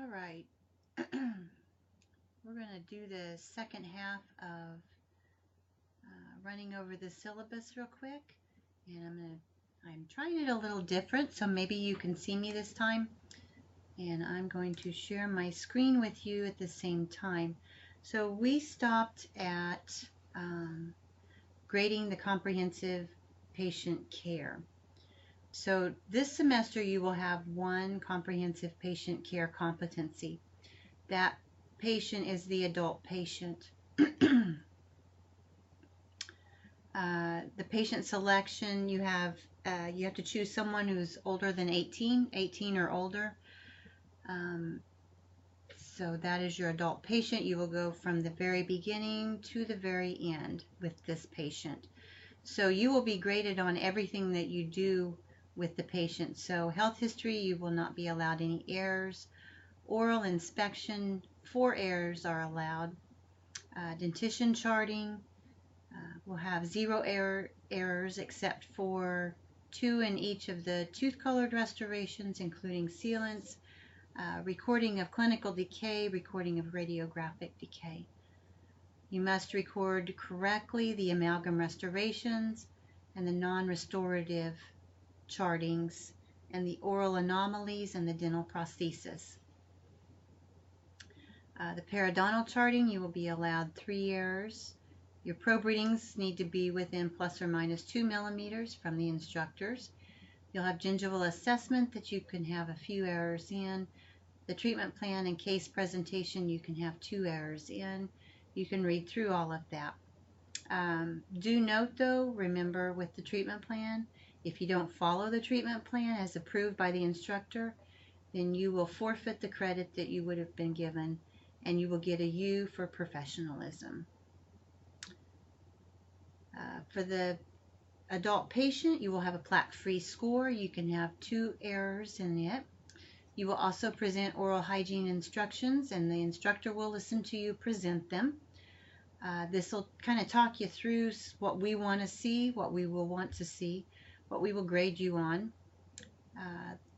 All right, we're going to do the second half of running over the syllabus real quick, and I'm trying it a little different, so maybe you can see me this time, and I'm going to share my screen with you at the same time. So we stopped at grading the comprehensive patient care. So this semester you will have one comprehensive patient care competency. That patient is the adult patient. The patient selection, you have to choose someone who's older than 18 or older. So that is your adult patient. You will go from the very beginning to the very end with this patient. So you will be graded on everything that you do with the patient. So health history, you will not be allowed any errors. Oral inspection, 4 errors are allowed. Dentition charting, we'll have 0 errors except for 2 in each of the tooth colored restorations, including sealants, recording of clinical decay, recording of radiographic decay. You must record correctly the amalgam restorations and the non-restorative chartings and the oral anomalies and the dental prosthesis. The periodontal charting, you will be allowed 3 errors. Your probe readings need to be within plus or minus 2 millimeters from the instructors. You'll have gingival assessment that you can have a few errors in. The treatment plan and case presentation, you can have 2 errors in. You can read through all of that. Do note though, remember with the treatment plan, if you don't follow the treatment plan as approved by the instructor, then you will forfeit the credit that you would have been given, and you will get a U for professionalism. For the adult patient, you will have a plaque-free score. You can have 2 errors in it. You will also present oral hygiene instructions, and the instructor will listen to you present them. This will kind of talk you through what we want to see, what we will want to see, what we will grade you on.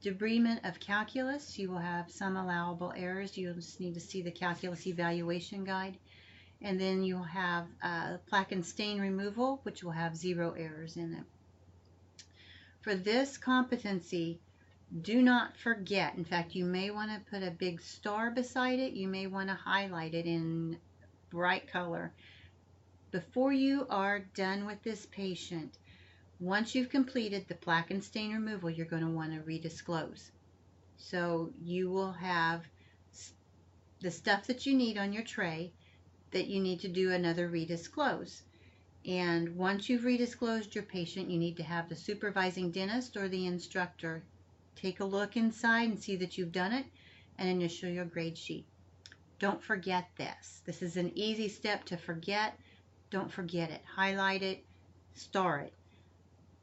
Debridement of calculus, you will have some allowable errors. You'll just need to see the calculus evaluation guide. And then you'll have plaque and stain removal, which will have 0 errors in it. For this competency, do not forget, in fact, you may want to put a big star beside it. You may want to highlight it in bright color. Before you are done with this patient, once you've completed the plaque and stain removal, you're going to want to redisclose. So you will have the stuff that you need on your tray that you need to do another redisclose. And once you've redisclosed your patient, you need to have the supervising dentist or the instructor take a look inside and see that you've done it and initial your grade sheet. Don't forget this. This is an easy step to forget. Don't forget it. Highlight it, star it.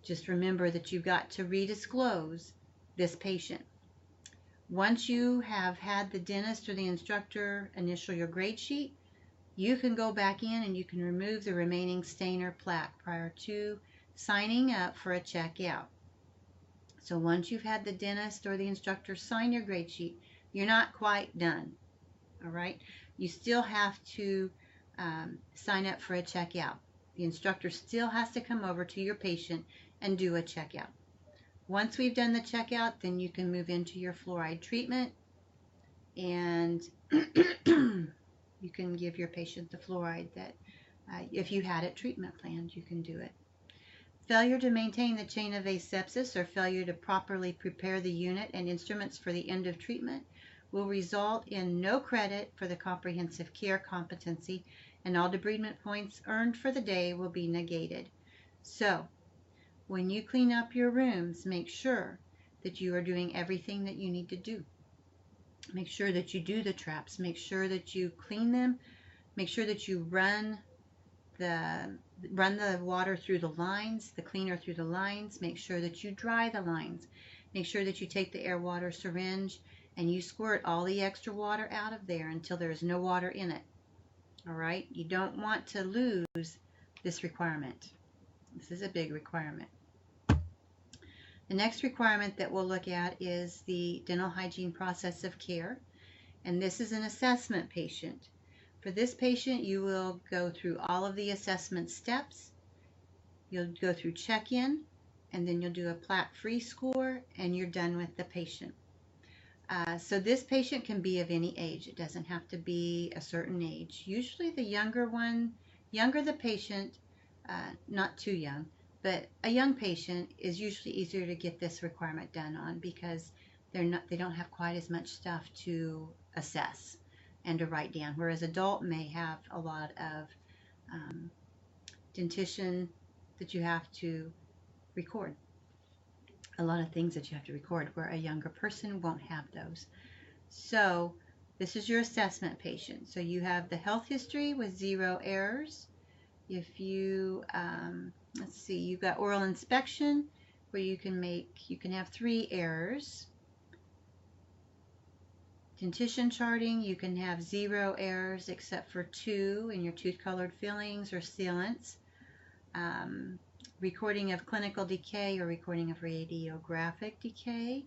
Just remember that you've got to redisclose this patient. Once you have had the dentist or the instructor initial your grade sheet, you can go back in and you can remove the remaining stain or plaque prior to signing up for a checkout. So once you've had the dentist or the instructor sign your grade sheet, you're not quite done. All right? You still have to sign up for a checkout. The instructor still has to come over to your patient and do a checkout. Once we've done the checkout, then you can move into your fluoride treatment, and you can give your patient the fluoride that if you had it treatment planned, you can do it. Failure to maintain the chain of asepsis or failure to properly prepare the unit and instruments for the end of treatment will result in no credit for the comprehensive care competency, and all debridement points earned for the day will be negated. So when you clean up your rooms, make sure that you are doing everything that you need to do. Make sure that you do the traps. Make sure that you clean them. Make sure that you run the water through the lines, the cleaner through the lines. Make sure that you dry the lines. Make sure that you take the air water syringe and you squirt all the extra water out of there until there is no water in it. All right? You don't want to lose this requirement. This is a big requirement. The next requirement that we'll look at is the dental hygiene process of care. and this is an assessment patient. For this patient, you will go through all of the assessment steps. You'll go through check-in, and then you'll do a plaque-free score, and you're done with the patient. So this patient can be of any age. It doesn't have to be a certain age. Usually the younger the patient, not too young, but a young patient is usually easier to get this requirement done on because they don't have quite as much stuff to assess and to write down, whereas adult may have a lot of dentition that you have to record. A lot of things that you have to record, where a younger person won't have those. So this is your assessment patient. So you have the health history with 0 errors. If you, let's see, you've got oral inspection where you can have 3 errors. Dentition charting, you can have 0 errors except for 2 in your tooth colored fillings or sealants. Recording of clinical decay or recording of radiographic decay.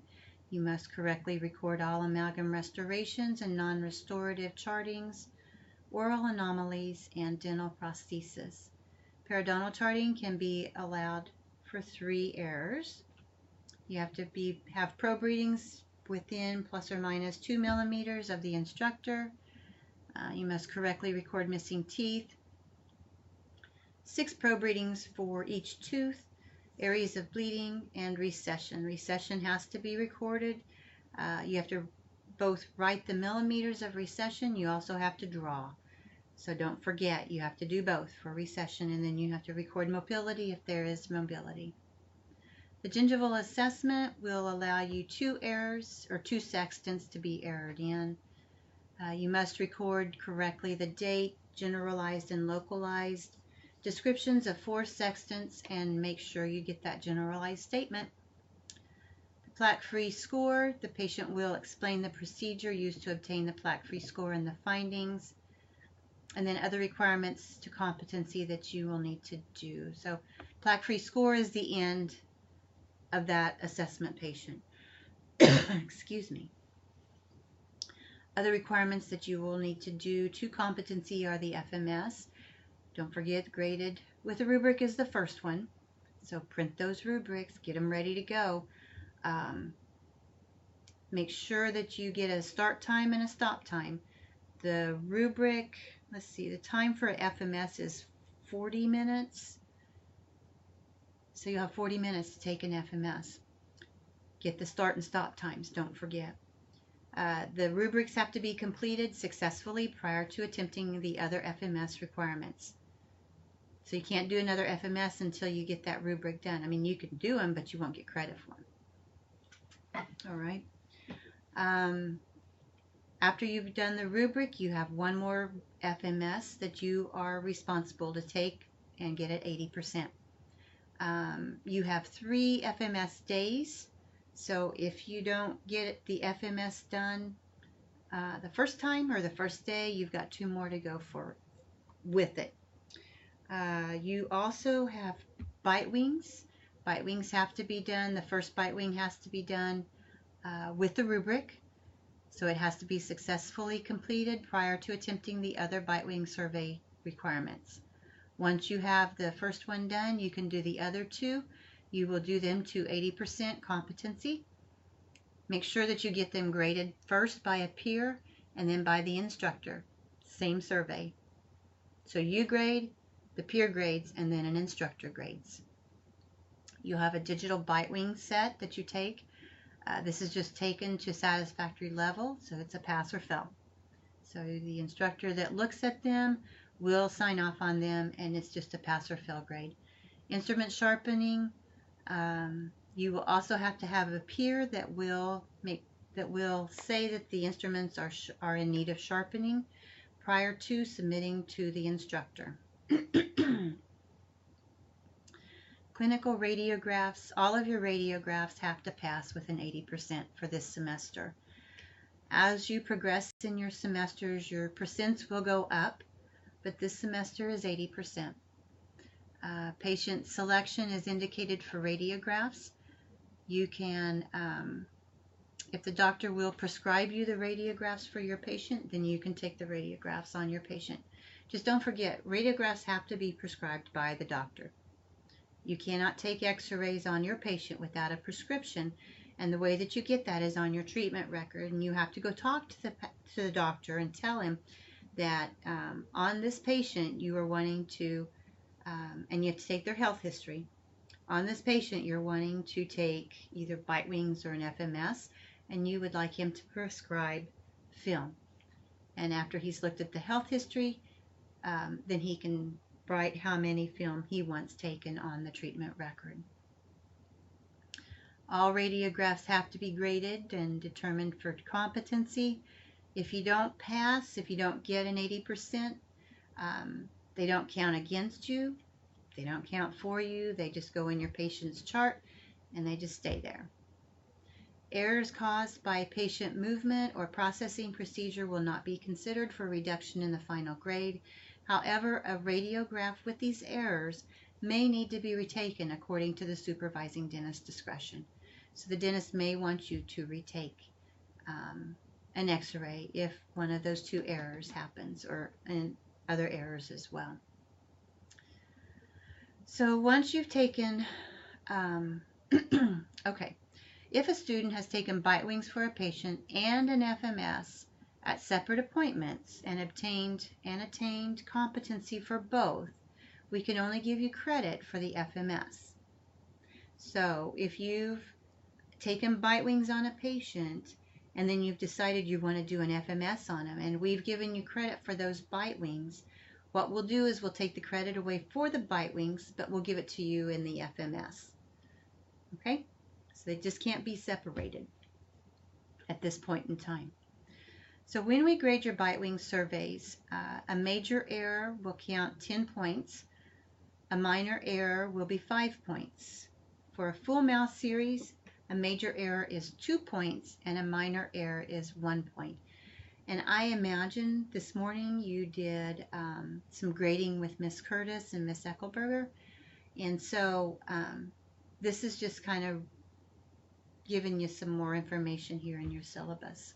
You must correctly record all amalgam restorations and non-restorative chartings, oral anomalies, and dental prosthesis. Periodontal charting can be allowed for 3 errors. You have to have probe readings within plus or minus 2 millimeters of the instructor. You must correctly record missing teeth. 6 probe readings for each tooth, areas of bleeding, and recession. Recession has to be recorded. You have to both write the millimeters of recession. You also have to draw. So don't forget, you have to do both for recession, and then you have to record mobility if there is mobility. The gingival assessment will allow you 2 errors or 2 sextants to be errored in. You must record correctly the date, generalized and localized, descriptions of 4 sextants, and make sure you get that generalized statement. The plaque-free score, the patient will explain the procedure used to obtain the plaque-free score and the findings, and then other requirements to competency that you will need to do. So plaque-free score is the end of that assessment patient. Excuse me. Other requirements that you will need to do to competency are the FMS. Don't forget, graded with a rubric is the first one. So print those rubrics, get them ready to go. Make sure that you get a start time and a stop time. The rubric, let's see, the time for FMS is 40 minutes. So you'll have 40 minutes to take an FMS. Get the start and stop times, don't forget. The rubrics have to be completed successfully prior to attempting the other FMS requirements. So you can't do another FMS until you get that rubric done. I mean, you can do them, but you won't get credit for them. All right. After you've done the rubric, you have one more FMS that you are responsible to take and get at 80%. You have 3 FMS days. So if you don't get the FMS done the first time or the first day, you've got 2 more to go for with it. You also have bite wings. Bite wings have to be done. The first bite wing has to be done with the rubric. So it has to be successfully completed prior to attempting the other bite wing survey requirements. Once you have the first one done, you can do the other 2. You will do them to 80% competency. Make sure that you get them graded first by a peer and then by the instructor. Same survey. So you grade, the peer grades, and then an instructor grades. You'll have a digital bite wing set that you take. This is just taken to satisfactory level, so it's a pass or fail. So the instructor that looks at them will sign off on them, and it's just a pass or fail grade. Instrument sharpening, you will also have to have a peer that will say that the instruments are in need of sharpening prior to submitting to the instructor. Clinical radiographs, all of your radiographs have to pass with an 80% for this semester. As you progress in your semesters, your percents will go up, but this semester is 80%. Patient selection is indicated for radiographs. You can If the doctor will prescribe you the radiographs for your patient, then you can take the radiographs on your patient. Just don't forget, radiographs have to be prescribed by the doctor. You cannot take x-rays on your patient without a prescription, and the way that you get that is on your treatment record, and you have to go talk to the doctor and tell him that on this patient you are wanting to, and you have to take their health history. On this patient you're wanting to take either bite wings or an FMS, and you would like him to prescribe film. And after he's looked at the health history, then he can write how many film he wants taken on the treatment record. All radiographs have to be graded and determined for competency. If you don't pass, if you don't get an 80%, they don't count against you. They don't count for you. They just go in your patient's chart and they just stay there. Errors caused by patient movement or processing procedure will not be considered for reduction in the final grade. However, a radiograph with these errors may need to be retaken according to the supervising dentist's discretion. So the dentist may want you to retake an x-ray if one of those two errors happens, or other errors as well. So once you've taken, okay, if a student has taken bite wings for a patient and an FMS at separate appointments and attained competency for both, we can only give you credit for the FMS. So if you've taken bite wings on a patient and then you've decided you want to do an FMS on them, and we've given you credit for those bite wings, what we'll do is we'll take the credit away for the bite wings, but we'll give it to you in the FMS. Okay? So they just can't be separated at this point in time. So when we grade your bite wing surveys, a major error will count 10 points. A minor error will be 5 points. For a full mouth series, a major error is 2 points and a minor error is 1 point. And I imagine this morning you did some grading with Miss Curtis and Miss Eckelberger. And so this is just kind of giving you some more information here in your syllabus.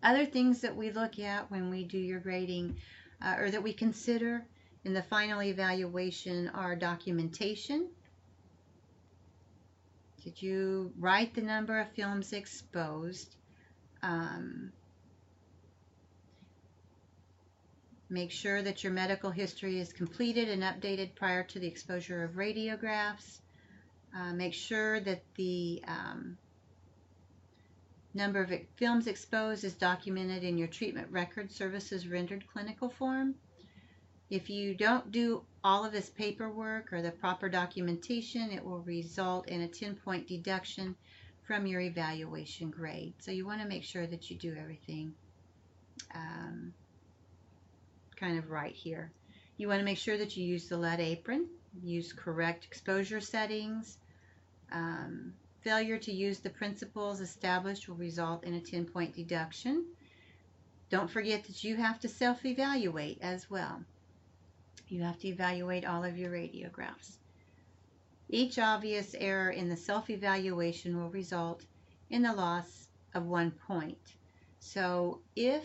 Other things that we look at when we do your grading or that we consider in the final evaluation are documentation. Did you write the number of films exposed? Make sure that your medical history is completed and updated prior to the exposure of radiographs. Make sure that the number of films exposed is documented in your treatment record services rendered clinical form. If you don't do all of this paperwork or the proper documentation, it will result in a 10-point deduction from your evaluation grade. So you want to make sure that you do everything kind of right here. You want to make sure that you use the lead apron, use correct exposure settings. Failure to use the principles established will result in a 10-point deduction. Don't forget that you have to self-evaluate as well. You have to evaluate all of your radiographs. Each obvious error in the self-evaluation will result in the loss of 1 point. So if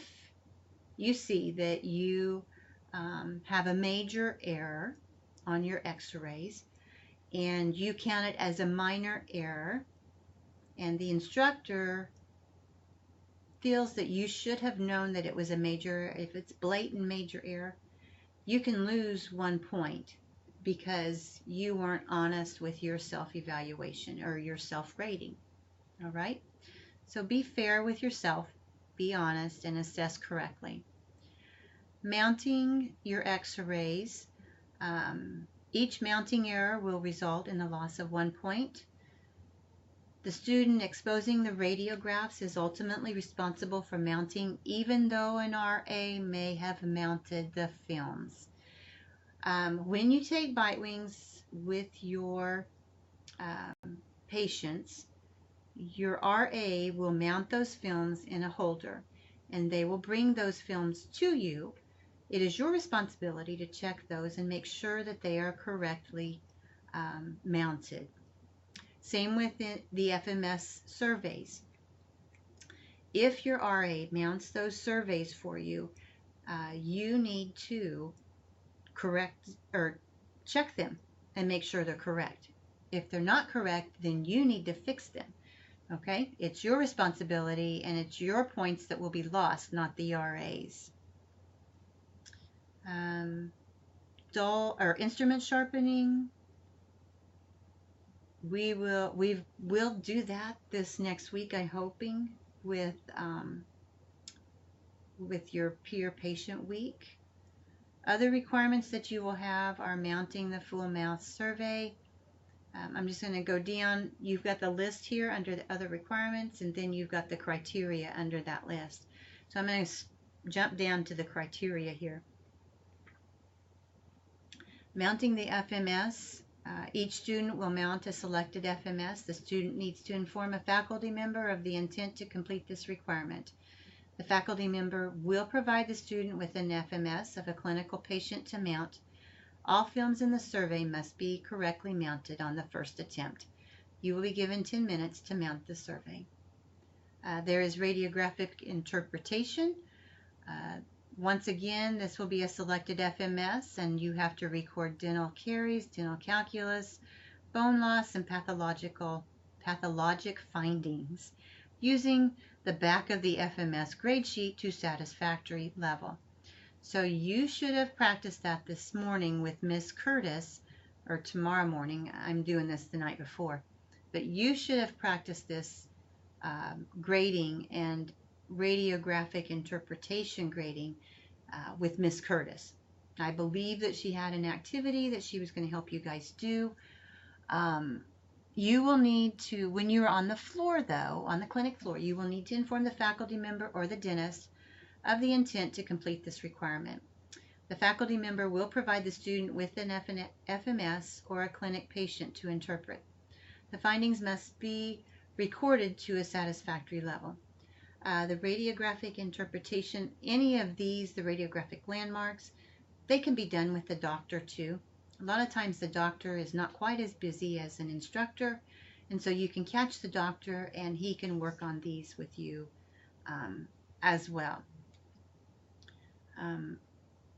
you see that you have a major error on your x-rays and you count it as a minor error, and the instructor feels that you should have known that it was a major, if it's blatant major error, you can lose 1 point because you weren't honest with your self-evaluation or your self-rating. All right? So be fair with yourself, be honest, and assess correctly. Mounting your x-rays. Each mounting error will result in the loss of 1 point. The student exposing the radiographs is ultimately responsible for mounting, even though an RA may have mounted the films. When you take bite wings with your patients, your RA will mount those films in a holder, and they will bring those films to you. It is your responsibility to check those and make sure that they are correctly mounted. Same with the FMS surveys. If your RA mounts those surveys for you, you need to correct or check them and make sure they're correct. If they're not correct, then you need to fix them. Okay? It's your responsibility, and it's your points that will be lost, not the RA's. Dull or instrument sharpening. We will do that this next week, I'm hoping, with your peer patient week. Other requirements that you will have are mounting the full mouth survey. I'm just going to go down. You've got the list here under the other requirements, and then you've got the criteria under that list. So I'm going to jump down to the criteria here. Mounting the FMS. Each student will mount a selected FMS. The student needs to inform a faculty member of the intent to complete this requirement. The faculty member will provide the student with an FMS of a clinical patient to mount. All films in the survey must be correctly mounted on the first attempt. You will be given 10 minutes to mount the survey. There is radiographic interpretation. Once again, this will be a selected FMS, and you have to record dental caries, dental calculus, bone loss, and pathologic findings using the back of the FMS grade sheet to satisfactory level. So you should have practiced that this morning with Miss Curtis, or tomorrow morning. I'm doing this the night before. But you should have practiced this grading and radiographic interpretation grading with Miss Curtis. I believe that she had an activity that she was going to help you guys do. You will need to, when you're on the floor though, on the clinic floor, you will need to inform the faculty member or the dentist of the intent to complete this requirement. The faculty member will provide the student with an FMS or a clinic patient to interpret. The findings must be recorded to a satisfactory level. The radiographic interpretation, any of these, the radiographic landmarks, they can be done with the doctor too. A lot of times the doctor is not quite as busy as an instructor, and so you can catch the doctor and he can work on these with you as well.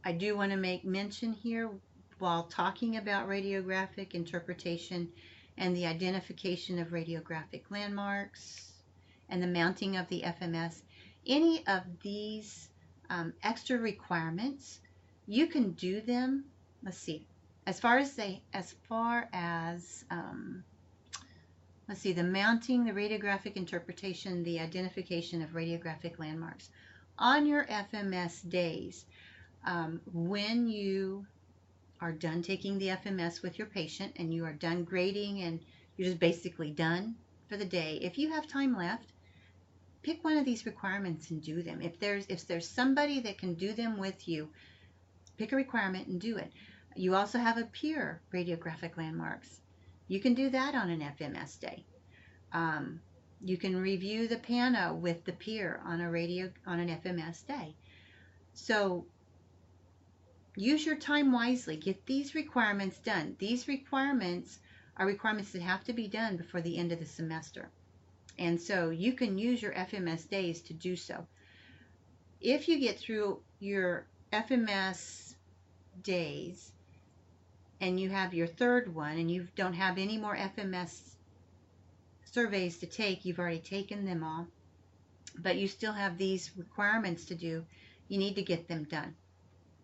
I do want to make mention here, while talking about radiographic interpretation and the identification of radiographic landmarks and the mounting of the FMS, any of these extra requirements, you can do them. Let's see, as far as the mounting, the radiographic interpretation, the identification of radiographic landmarks on your FMS days. When you are done taking the FMS with your patient and you are done grading and you're just basically done for the day, if you have time left, pick one of these requirements and do them. If there's somebody that can do them with you, pick a requirement and do it. You also have a peer radiographic landmarks. You can do that on an FMS day. You can review the PANA with the peer on an FMS day. So use your time wisely. Get these requirements done. These requirements are requirements that have to be done before the end of the semester. And so you can use your FMS days to do so. If you get through your FMS days and you have your third one and you don't have any more FMS surveys to take, you've already taken them all, but you still have these requirements to do, you need to get them done.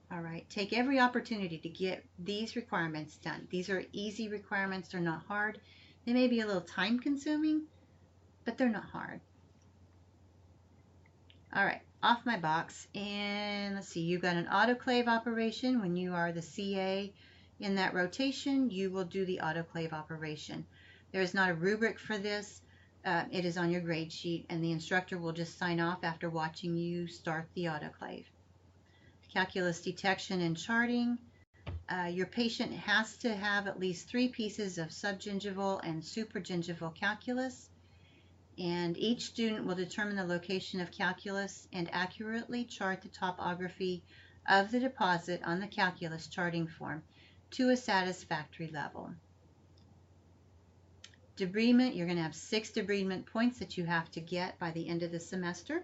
All right, take every opportunity to get these requirements done. These are easy requirements. They're not hard. They may be a little time consuming, but they're not hard. All right, off my box. And let's see, you've got an autoclave operation. When you are the CA in that rotation, you will do the autoclave operation. There is not a rubric for this. It is on your grade sheet, and the instructor will just sign off after watching you start the autoclave. Calculus detection and charting. Your patient has to have at least 3 pieces of subgingival and supragingival calculus, and each student will determine the location of calculus and accurately chart the topography of the deposit on the calculus charting form to a satisfactory level. Debridement, you're going to have 6 debridement points that you have to get by the end of the semester.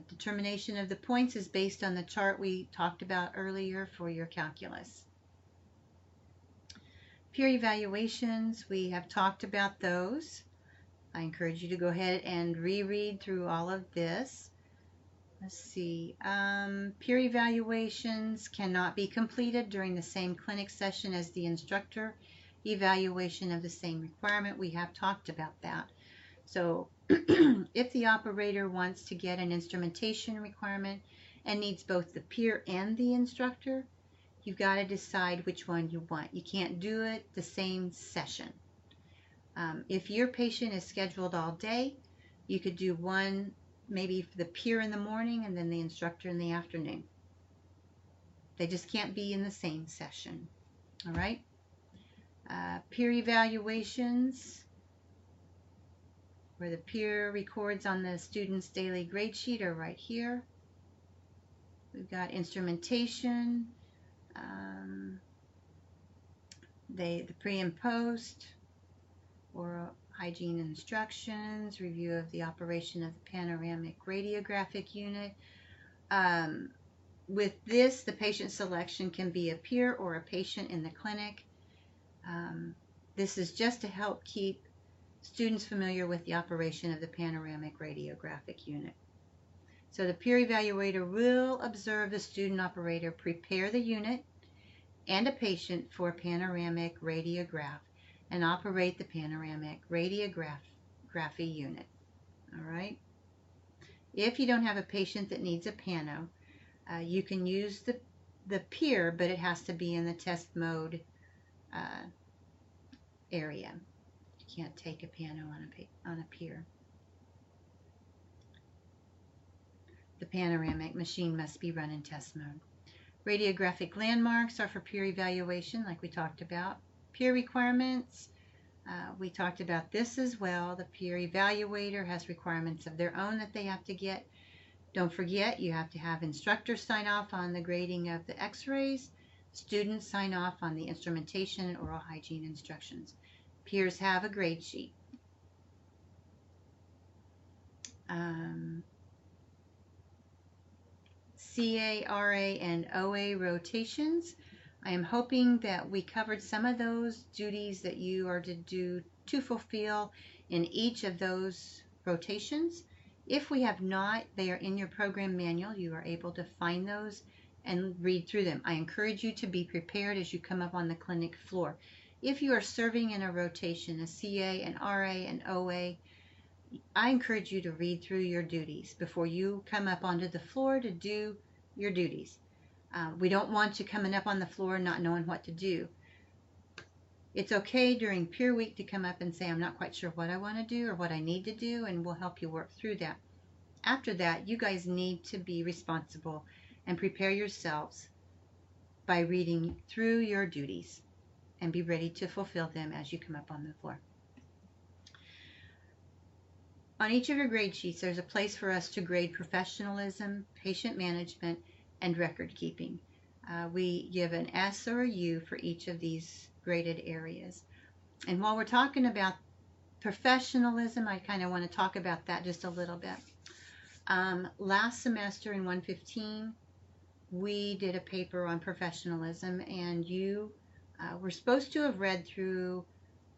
Determination of the points is based on the chart we talked about earlier for your calculus. Peer evaluations, we have talked about those. I encourage you to go ahead and reread through all of this. Let's see. Peer evaluations cannot be completed during the same clinic session as the instructor evaluation of the same requirement. We have talked about that. So if the operator wants to get an instrumentation requirement and needs both the peer and the instructor, you've got to decide which one you want. You can't do it the same session. If your patient is scheduled all day, you could do one, maybe the peer in the morning and then the instructor in the afternoon. They just can't be in the same session. All right? Peer evaluations, where the peer records on the student's daily grade sheet, are right here. We've got instrumentation, the pre and post, oral hygiene instructions, review of the operation of the panoramic radiographic unit. With this, the patient selection can be a peer or a patient in the clinic. This is just to help keep students familiar with the operation of the panoramic radiographic unit. So the peer evaluator will observe the student operator prepare the unit and a patient for panoramic radiograph and operate the panoramic radiography unit. All right. If you don't have a patient that needs a pano, you can use the peer, but it has to be in the test mode area. You can't take a pano on a peer. The panoramic machine must be run in test mode. Radiographic landmarks are for peer evaluation, like we talked about. Peer requirements, we talked about this as well. The peer evaluator has requirements of their own that they have to get. Don't forget, you have to have instructors sign off on the grading of the x-rays, students sign off on the instrumentation and oral hygiene instructions. Peers have a grade sheet. CA, RA, and OA rotations. I am hoping that we covered some of those duties that you are to fulfill in each of those rotations. If we have not, they are in your program manual. You are able to find those and read through them. I encourage you to be prepared as you come up on the clinic floor. If you are serving in a rotation, a CA, an RA, an OA, I encourage you to read through your duties before you come up onto the floor to do your duties. We don't want you coming up on the floor not knowing what to do. It's okay during peer week to come up and say, I'm not quite sure what I want to do or what I need to do, and we'll help you work through that. After that, you guys need to be responsible and prepare yourselves by reading through your duties and be ready to fulfill them as you come up on the floor. On each of your grade sheets, there's a place for us to grade professionalism, patient management, and record keeping. We give an S or a U for each of these graded areas. And while we're talking about professionalism, I kind of want to talk about that just a little bit. Last semester in 115, we did a paper on professionalism, and you were supposed to have read through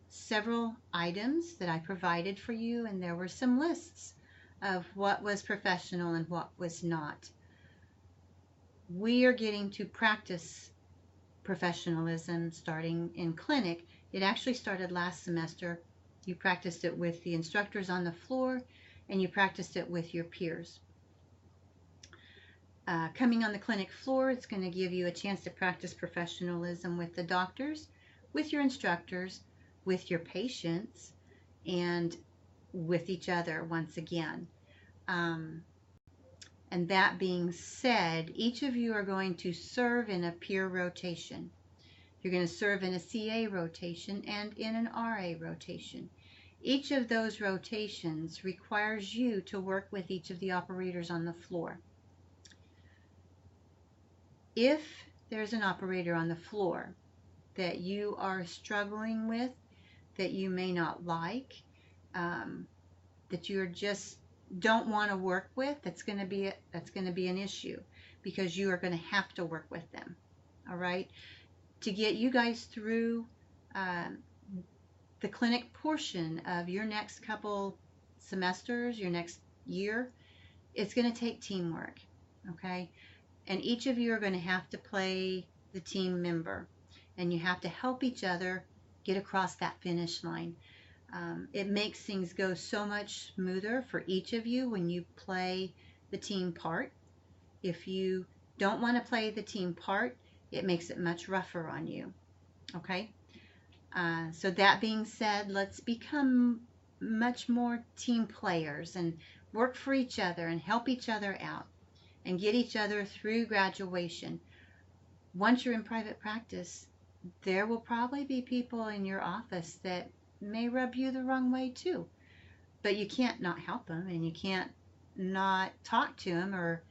several items that I provided for you, and there were some lists of what was professional and what was not. We are getting to practice professionalism starting in clinic. It actually started last semester. You practiced it with the instructors on the floor, and you practiced it with your peers. Coming on the clinic floor, it's going to give you a chance to practice professionalism with the doctors, with your instructors, with your patients, and with each other once again. And that being said, each of you are going to serve in a peer rotation. You're going to serve in a CA rotation and in an RA rotation. Each of those rotations requires you to work with each of the operators on the floor. If there's an operator on the floor that you are struggling with, that you may not like, that you're just don't want to work with, that's going to be an issue, because you are going to have to work with them. All right, to get you guys through the clinic portion of your next couple semesters, your next year, it's going to take teamwork. Okay, and each of you are going to have to play the team member, and you have to help each other get across that finish line. It makes things go so much smoother for each of you when you play the team part. If you don't want to play the team part, it makes it much rougher on you. Okay? So that being said, let's become much more team players and work for each other and help each other out and get each other through graduation. Once you're in private practice, there will probably be people in your office that may rub you the wrong way too. But you can't not help them, and you can't not talk to them, or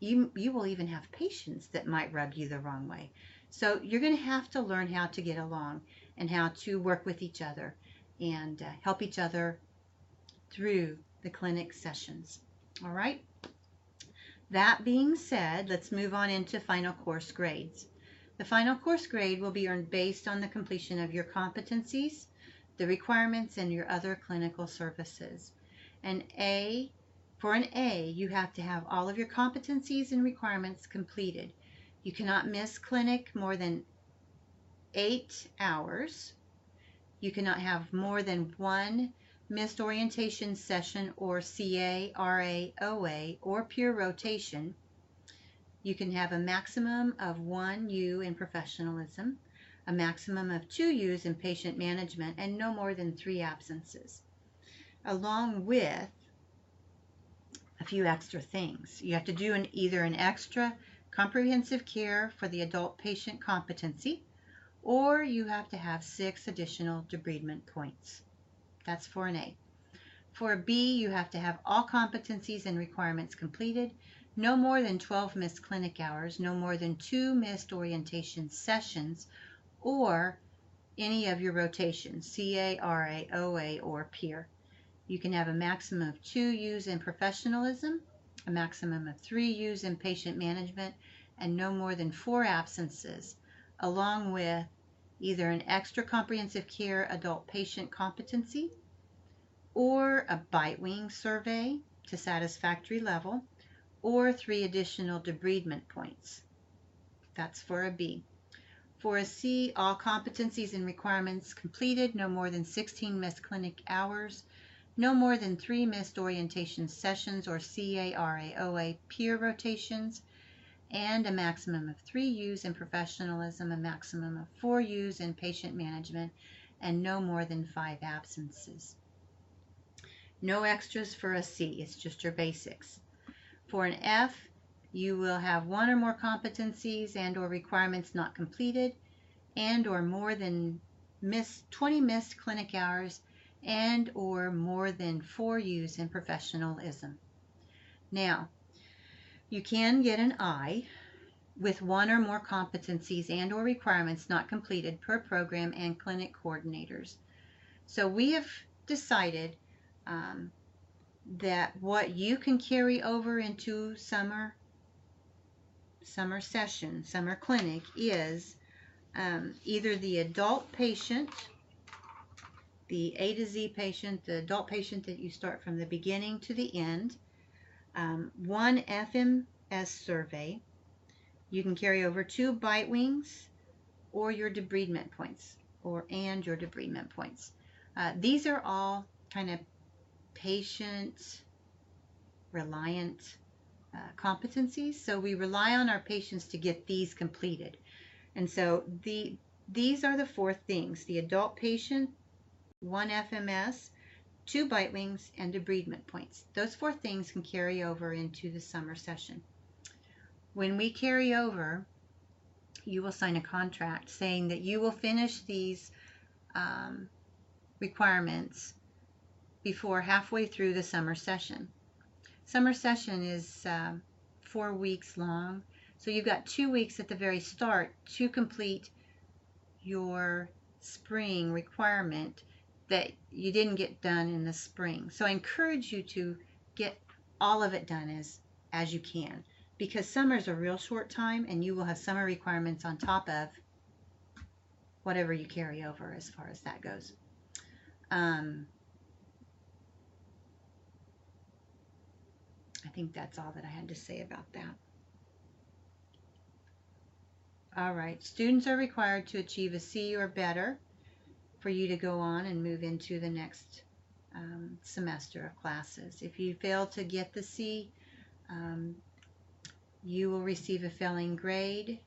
you will even have patients that might rub you the wrong way. So you're going to have to learn how to get along and how to work with each other and help each other through the clinic sessions. All right? That being said, let's move on into final course grades. The final course grade will be earned based on the completion of your competencies, the requirements, and your other clinical services. For an A, you have to have all of your competencies and requirements completed. You cannot miss clinic more than 8 hours. You cannot have more than one missed orientation session or CA, RA, OA, or peer rotation. You can have a maximum of 1 U in professionalism, a maximum of 2 U's in patient management, and no more than 3 absences, along with a few extra things. You have to do either an extra comprehensive care for the adult patient competency, or you have to have 6 additional debridement points. That's for an A. For a B, you have to have all competencies and requirements completed, no more than 12 missed clinic hours, no more than 2 missed orientation sessions, or any of your rotations, CA, RA, OA, or peer. You can have a maximum of 2 U's in professionalism, a maximum of 3 U's in patient management, and no more than 4 absences, along with either an extra comprehensive care adult patient competency, or a bite wing survey to satisfactory level, or 3 additional debridement points. That's for a B. For a C, all competencies and requirements completed, no more than 16 missed clinic hours, no more than 3 missed orientation sessions or CA, RA, OA peer rotations, and a maximum of 3 U's in professionalism, a maximum of 4 U's in patient management, and no more than 5 absences. No extras for a C, it's just your basics. For an F, you will have 1 or more competencies and or requirements not completed, and or more than 20 missed clinic hours, and or more than 4 U's in professionalism. Now, you can get an I with 1 or more competencies and or requirements not completed per program and clinic coordinators. So we have decided that what you can carry over into summer session, summer clinic, is either the adult patient, the A to Z patient, the adult patient that you start from the beginning to the end, 1 FMS survey. You can carry over 2 bite wings, or your debridement points, and your debridement points. These are all kind of patient reliant competencies, so we rely on our patients to get these completed. And so these are the 4 things: the adult patient, 1 FMS, 2 bite wings, and debridement points. Those 4 things can carry over into the summer session. When we carry over, you will sign a contract saying that you will finish these requirements before halfway through the summer session. Summer session is 4 weeks long, so you've got 2 weeks at the very start to complete your spring requirement that you didn't get done in the spring. So I encourage you to get all of it done as you can, because summer's a real short time and you will have summer requirements on top of whatever you carry over as far as that goes. I think that's all that I had to say about that. All right, students are required to achieve a C or better for you to go on and move into the next semester of classes. If you fail to get the C, you will receive a failing grade,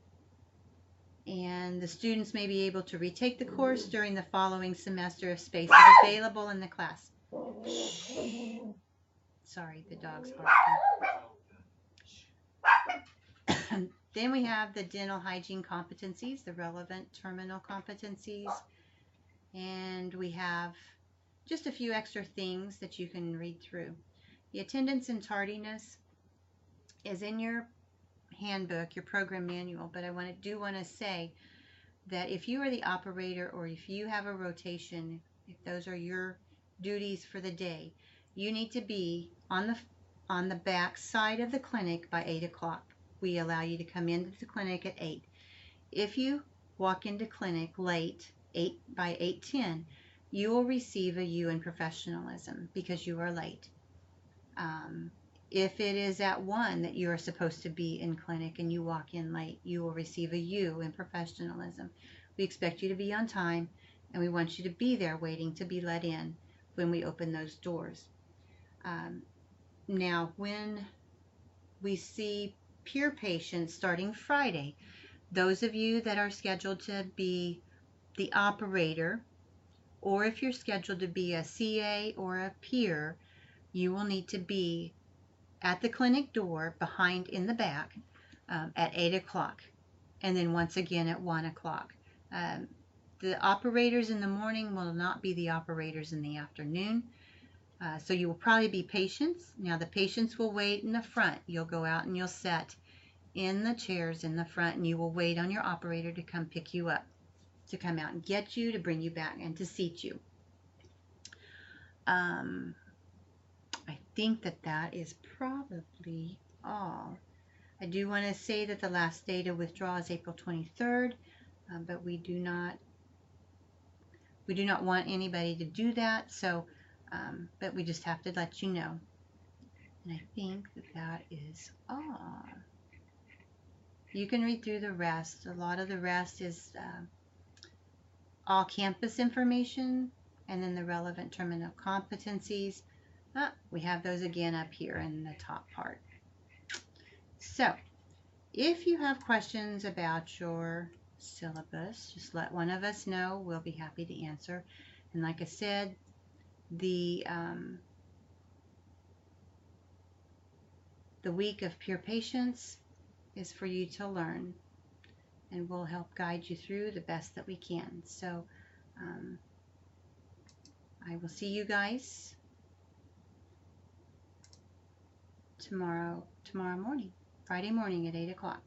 and the students may be able to retake the course during the following semester if space is available in the class. Sorry, the dog's barking. Then we have the dental hygiene competencies, the relevant terminal competencies, and we have just a few extra things that you can read through. The attendance and tardiness is in your handbook, your program manual, but I do want to say that if you are the operator or if you have a rotation, if those are your duties for the day, you need to be on the back side of the clinic by 8 o'clock. We allow you to come into the clinic at 8. If you walk into clinic late, by 8:10, you will receive a U in professionalism because you are late. If it is at 1 that you are supposed to be in clinic and you walk in late, you will receive a U in professionalism. We expect you to be on time, and we want you to be there waiting to be let in when we open those doors. Now, when we see peer patients starting Friday, those of you that are scheduled to be the operator, or if you're scheduled to be a CA or a peer, you will need to be at the clinic door behind in the back at 8 o'clock, and then once again at 1 o'clock. The operators in the morning will not be the operators in the afternoon, so you will probably be patients. Now the patients will wait in the front. You'll go out and you'll sit in the chairs in the front, and you will wait on your operator to come pick you up, to come out and get you, to bring you back, and to seat you. I think that is probably all. I do want to say that the last day to withdraw is April 23rd, but we do not want anybody to do that, so but we just have to let you know. And I think that is all. You can read through the rest. A lot of the rest is all campus information, and then the relevant terminal competencies. We have those again up here in the top part. So if you have questions about your syllabus, just let one of us know. We'll be happy to answer. And like I said, the week of peer patience is for you to learn, and we'll help guide you through the best that we can. So I will see you guys tomorrow morning, Friday morning at 8 o'clock.